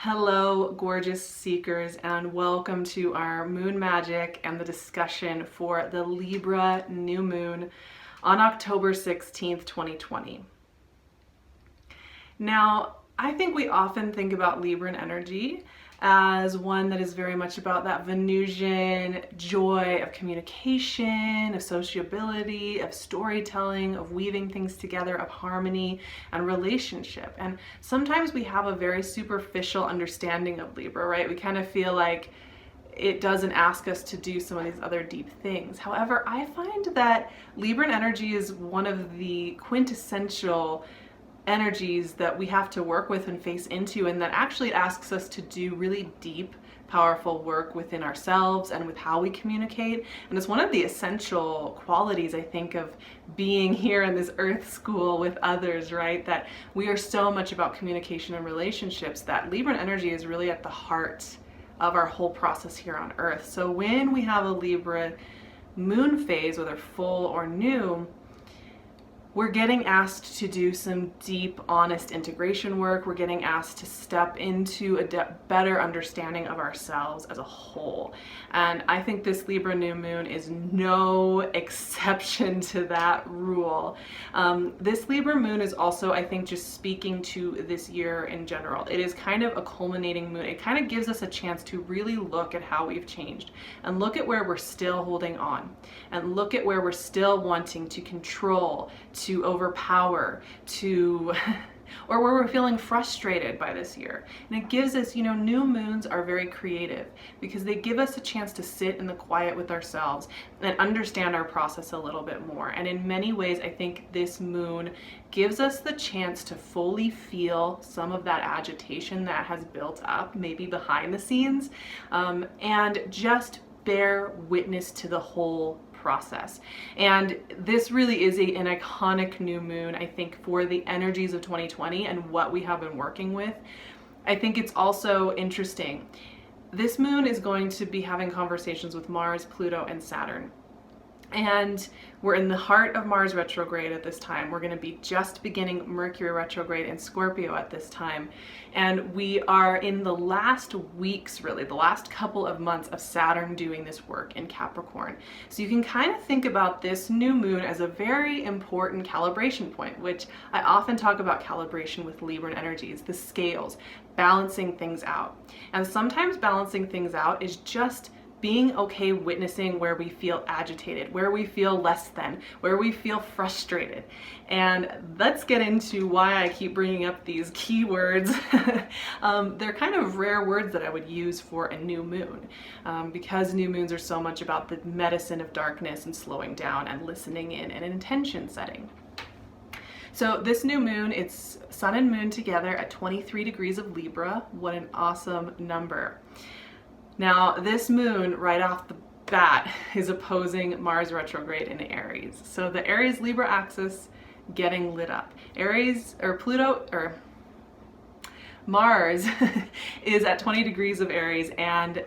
Hello, gorgeous seekers, and welcome to our moon magic and the discussion for the Libra new moon on October 16th, 2020. Now, I think we often think about Libran energy as one that is very much about that Venusian joy of communication, of sociability, of storytelling, of weaving things together, of harmony and relationship. And sometimes we have a very superficial understanding of Libra, right? We kind of feel like it doesn't ask us to do some of these other deep things. However, I find that Libran energy is one of the quintessential energies that we have to work with and face into, and that actually asks us to do really deep, powerful work within ourselves and with how we communicate. And it's one of the essential qualities, I think, of being here in this earth school with others, right? That we are so much about communication and relationships that Libran energy is really at the heart of our whole process here on earth. So when we have a Libra moon phase, whether full or new, we're getting asked to do some deep, honest integration work. We're getting asked to step into a better understanding of ourselves as a whole. And I think this Libra new moon is no exception to that rule. This Libra moon is also, I think, just speaking to this year in general. It is kind of a culminating moon. It kind of gives us a chance to really look at how we've changed and look at where we're still holding on and look at where we're still wanting to control, to overpower, to or where we're feeling frustrated by this year. And it gives us, new moons are very creative because they give us a chance to sit in the quiet with ourselves and understand our process a little bit more. And in many ways, I think this moon gives us the chance to fully feel some of that agitation that has built up, maybe behind the scenes, and just bear witness to the whole process. And this really is an iconic new moon, I think, for the energies of 2020 and what we have been working with. I think it's also interesting. This moon is going to be having conversations with Mars, Pluto, and Saturn. And we're in the heart of Mars retrograde at this time. We're going to be just beginning Mercury retrograde in Scorpio at this time. And we are in the last weeks, really, the last couple of months of Saturn doing this work in Capricorn. So you can kind of think about this new moon as a very important calibration point, which I often talk about calibration with Libran energies, the scales, balancing things out. And sometimes balancing things out is just being okay witnessing where we feel agitated, where we feel less than, where we feel frustrated. And let's get into why I keep bringing up these keywords. They're kind of rare words that I would use for a new moon, because new moons are so much about the medicine of darkness and slowing down and listening in and intention setting. So this new moon, it's sun and moon together at 23 degrees of Libra. What an awesome number. Now, this moon, right off the bat, is opposing Mars retrograde in Aries. So the Aries-Libra axis getting lit up. Mars is at 20 degrees of Aries, and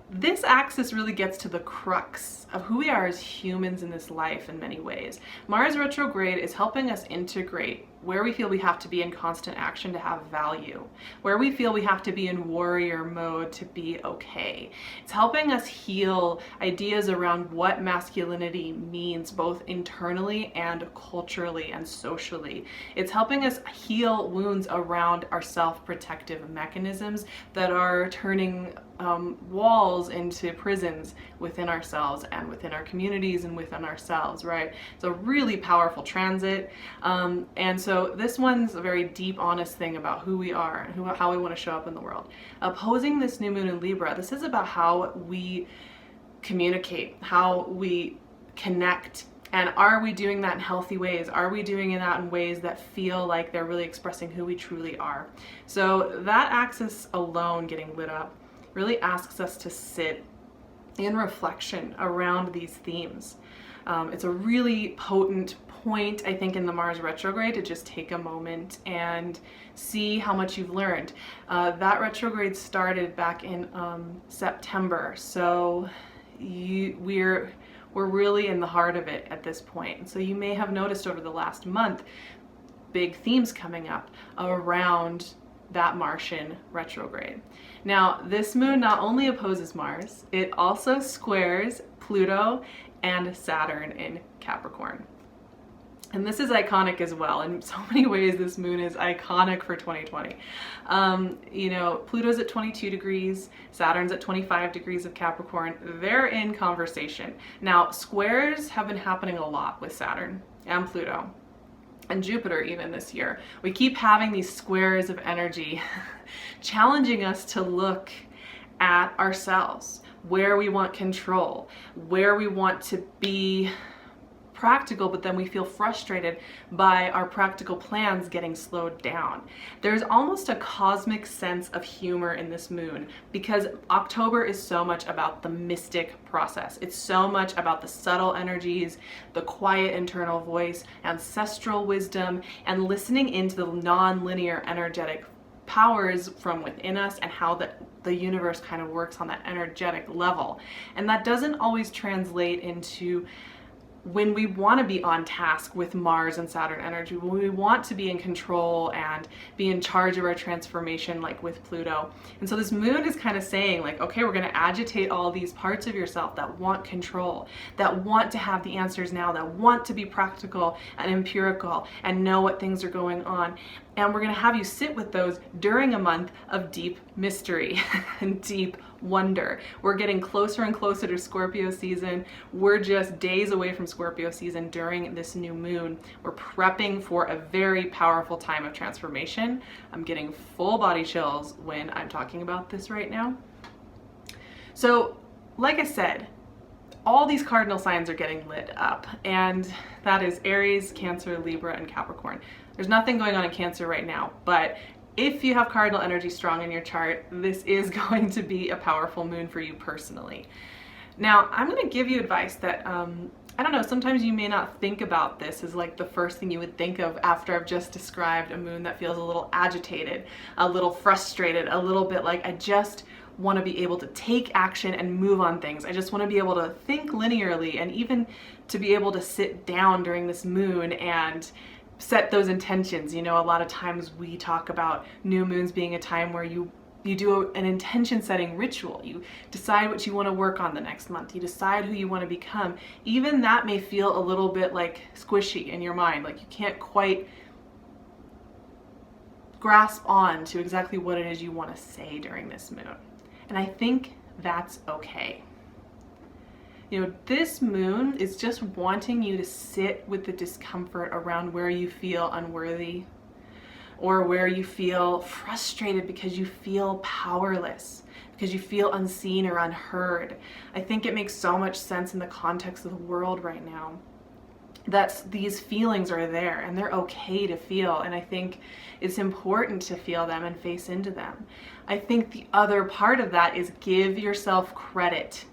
this axis really gets to the crux of who we are as humans in this life in many ways. Mars retrograde is helping us integrate where we feel we have to be in constant action to have value, where we feel we have to be in warrior mode to be okay. It's helping us heal ideas around what masculinity means, both internally and culturally and socially. It's helping us heal wounds around our self-protective mechanisms that are turning walls into prisons within ourselves and within our communities and within ourselves, right? It's a really powerful transit. And so this one's a very deep, honest thing about who we are and how we want to show up in the world. Opposing this new moon in Libra, this is about how we communicate, how we connect. And are we doing that in healthy ways? Are we doing that in ways that feel like they're really expressing who we truly are? So that axis alone getting lit up really asks us to sit in reflection around these themes. It's a really potent point, I think, in the Mars retrograde to just take a moment and see how much you've learned. That retrograde started back in September, so we're really in the heart of it at this point. So you may have noticed over the last month big themes coming up around that Martian retrograde. Now, this moon not only opposes Mars, it also squares Pluto and Saturn in Capricorn. And this is iconic as well. In so many ways, this moon is iconic for 2020. You know, Pluto's at 22 degrees, Saturn's at 25 degrees of Capricorn. They're in conversation. Now, squares have been happening a lot with Saturn and Pluto and Jupiter even this year. We keep having these squares of energy challenging us to look at ourselves, where we want control, where we want to be practical, but then we feel frustrated by our practical plans getting slowed down. There's almost a cosmic sense of humor in this moon because October is so much about the mystic process. It's so much about the subtle energies, the quiet internal voice, ancestral wisdom, and listening into the non-linear energetic powers from within us and how the universe kind of works on that energetic level. And that doesn't always translate into when we want to be on task with Mars and Saturn energy, when we want to be in control and be in charge of our transformation, like with Pluto. And so this moon is kind of saying like, okay, we're going to agitate all these parts of yourself that want control, that want to have the answers now, that want to be practical and empirical and know what things are going on. And we're going to have you sit with those during a month of deep mystery and deep wonder. We're getting closer and closer to Scorpio season. We're just days away from Scorpio season during this new moon. We're prepping for a very powerful time of transformation. I'm getting full body chills when I'm talking about this right now. So, like I said, all these cardinal signs are getting lit up, and that is Aries, Cancer, Libra, and Capricorn. There's nothing going on in Cancer right now, but if you have cardinal energy strong in your chart, this is going to be a powerful moon for you personally. Now, I'm going to give you advice that, I don't know, sometimes you may not think about this as like the first thing you would think of after I've just described a moon that feels a little agitated, a little frustrated, a little bit like I just want to be able to take action and move on things. I just want to be able to think linearly and even to be able to sit down during this moon and set those intentions. You know, a lot of times we talk about new moons being a time where you do an intention setting ritual. You decide what you want to work on the next month. You decide who you want to become. Even that may feel a little bit like squishy in your mind, like you can't quite grasp on to exactly what it is you want to say during this moon. And I think that's okay. You know, this moon is just wanting you to sit with the discomfort around where you feel unworthy or where you feel frustrated because you feel powerless, because you feel unseen or unheard. I think it makes so much sense in the context of the world right now that these feelings are there and they're okay to feel. And I think it's important to feel them and face into them. I think the other part of that is give yourself credit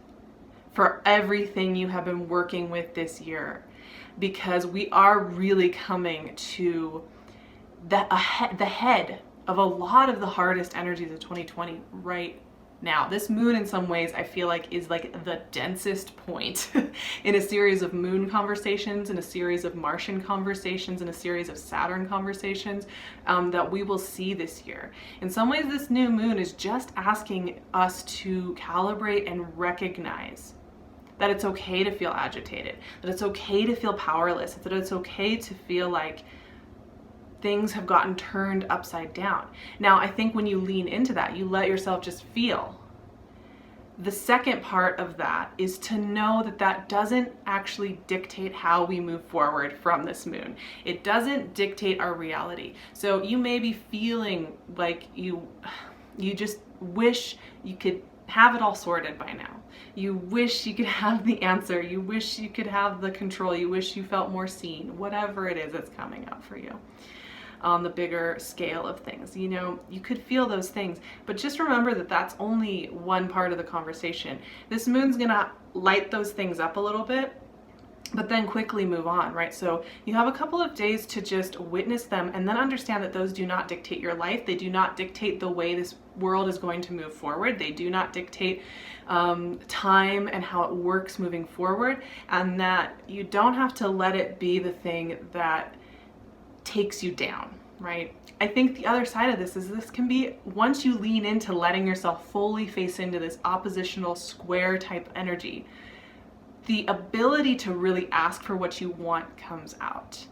for everything you have been working with this year, because we are really coming to the head of a lot of the hardest energies of 2020 right now. This moon in some ways I feel like is like the densest point in a series of moon conversations, in a series of Martian conversations, in a series of Saturn conversations that we will see this year. In some ways this new moon is just asking us to calibrate and recognize that it's okay to feel agitated, that it's okay to feel powerless, that it's okay to feel like things have gotten turned upside down. Now, I think when you lean into that, you let yourself just feel. The second part of that is to know that that doesn't actually dictate how we move forward from this moon. It doesn't dictate our reality. So you may be feeling like you just wish you could have it all sorted by now. You wish you could have the answer. You wish you could have the control. You wish you felt more seen. Whatever it is that's coming up for you on the bigger scale of things. You know, you could feel those things, but just remember that that's only one part of the conversation. This moon's gonna light those things up a little bit, but then quickly move on, right? So you have a couple of days to just witness them and then understand that those do not dictate your life. They do not dictate the way this world is going to move forward. They do not dictate time and how it works moving forward, and that you don't have to let it be the thing that takes you down, right? I think the other side of this is this can be, once you lean into letting yourself fully face into this oppositional square type energy, the ability to really ask for what you want comes out.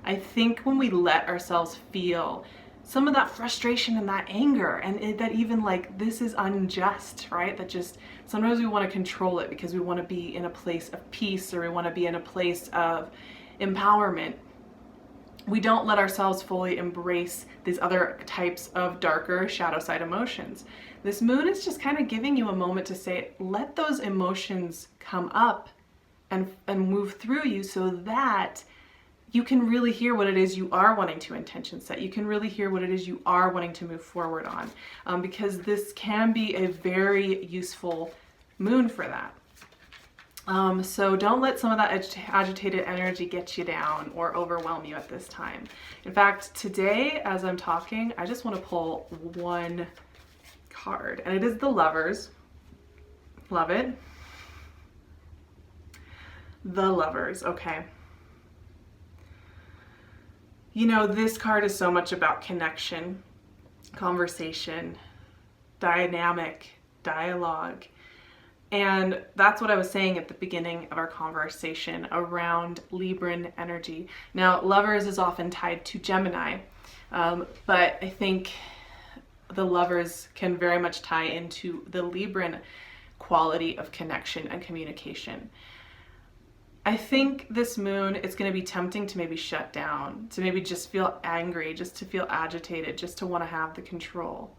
I think when we let ourselves feel some of that frustration and that anger, and that even like this is unjust, right? That just sometimes we want to control it because we want to be in a place of peace, or we want to be in a place of empowerment. We don't let ourselves fully embrace these other types of darker shadow side emotions. This moon is just kind of giving you a moment to say, let those emotions come up and move through you, so that you can really hear what it is you are wanting to intention set. You can really hear what it is you are wanting to move forward on, because this can be a very useful moon for that. So don't let some of that agitated energy get you down or overwhelm you at this time. In fact, today, as I'm talking, I just want to pull one card, and it is the Lovers. Love it. The Lovers, okay. You know, this card is so much about connection, conversation, dynamic, dialogue. And that's what I was saying at the beginning of our conversation around Libran energy. Now, Lovers is often tied to Gemini, but I think the Lovers can very much tie into the Libran quality of connection and communication. I think this moon, it's going to be tempting to maybe shut down, to maybe just feel angry, just to feel agitated, just to want to have the control.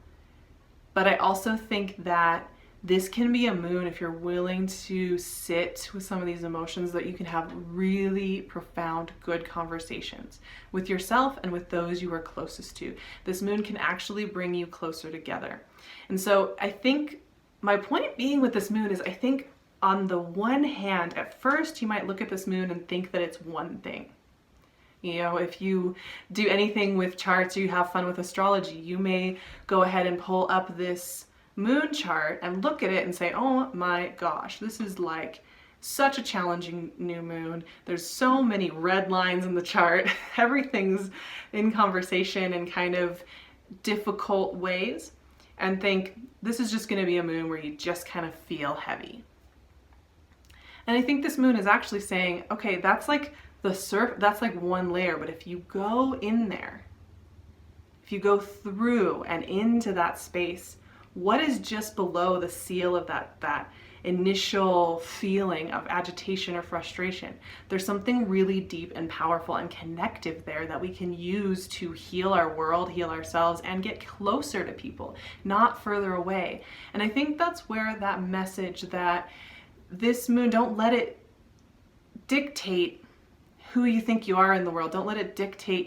But I also think that this can be a moon, if you're willing to sit with some of these emotions, that you can have really profound, good conversations with yourself and with those you are closest to. This moon can actually bring you closer together. And so I think my point being with this moon is, I think on the one hand, at first you might look at this moon and think that it's one thing. You know, if you do anything with charts or you have fun with astrology, you may go ahead and pull up this moon chart and look at it and say, oh my gosh, this is like such a challenging new moon. There's so many red lines in the chart. Everything's in conversation in kind of difficult ways, and think this is just going to be a moon where you just kind of feel heavy. And I think this moon is actually saying, okay, that's like that's like one layer, but if you go in there, if you go through and into that space, what is just below the seal of that initial feeling of agitation or frustration? There's something really deep and powerful and connective there that we can use to heal our world, heal ourselves, and get closer to people, not further away. And I think that's where that message that this moon, don't let it dictate who you think you are in the world. Don't let it dictate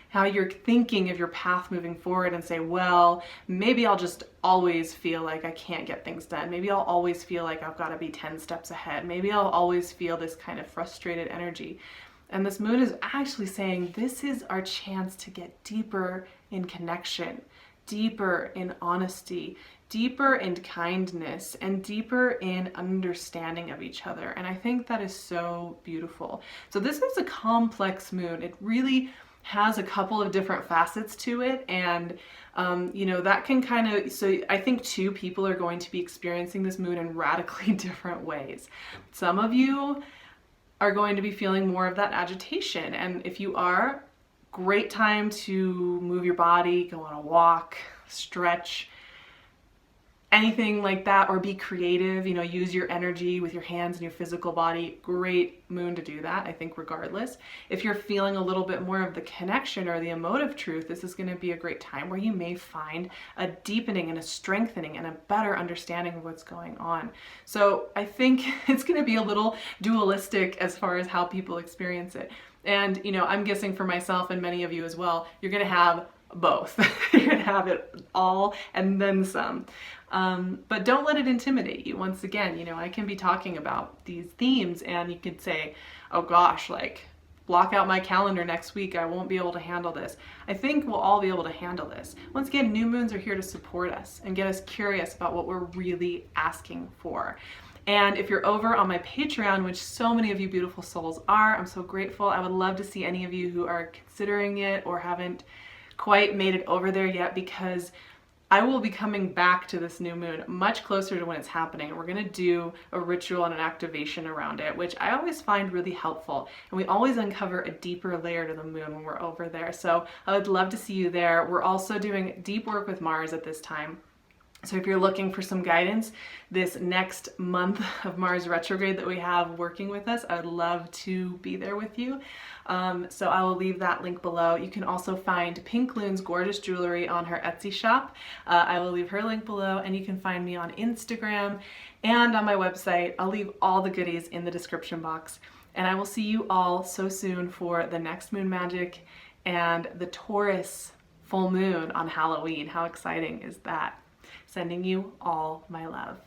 how you're thinking of your path moving forward, and say, well, maybe I'll just always feel like I can't get things done. Maybe I'll always feel like I've got to be 10 steps ahead. Maybe I'll always feel this kind of frustrated energy. And this moon is actually saying this is our chance to get deeper in connection, deeper in honesty, deeper in kindness, and deeper in understanding of each other. And I think that is so beautiful. So this is a complex moon. It really has a couple of different facets to it, and you know, that can kind of, so I think two people are going to be experiencing this moon in radically different ways. Some of you are going to be feeling more of that agitation, and if you are, great time to move your body, go on a walk, stretch, anything like that, or be creative, you know, use your energy with your hands and your physical body. Great moon to do that, I think, regardless. If you're feeling a little bit more of the connection or the emotive truth, this is going to be a great time where you may find a deepening and a strengthening and a better understanding of what's going on. So I think it's going to be a little dualistic as far as how people experience it. And, you know, I'm guessing for myself and many of you as well, you're going to have both. You're going to have it all and then some. But don't let it intimidate you. Once again, you know, I can be talking about these themes and you could say, oh gosh, like, block out my calendar next week, I won't be able to handle this. I think we'll all be able to handle this. Once again, new moons are here to support us and get us curious about what we're really asking for. And if you're over on my Patreon, which so many of you beautiful souls are, I'm so grateful. I would love to see any of you who are considering it or haven't quite made it over there yet because I will be coming back to this new moon much closer to when it's happening. We're gonna do a ritual and an activation around it, which I always find really helpful. And we always uncover a deeper layer to the moon when we're over there. So I would love to see you there. We're also doing deep work with Mars at this time. So if you're looking for some guidance this next month of Mars retrograde that we have working with us, I would love to be there with you. So I will leave that link below. You can also find PinkLune's gorgeous jewelry on her Etsy shop. I will leave her link below, and you can find me on Instagram and on my website. I'll leave all the goodies in the description box. And I will see you all so soon for the next moon magic and the Taurus full moon on Halloween. How exciting is that? Sending you all my love.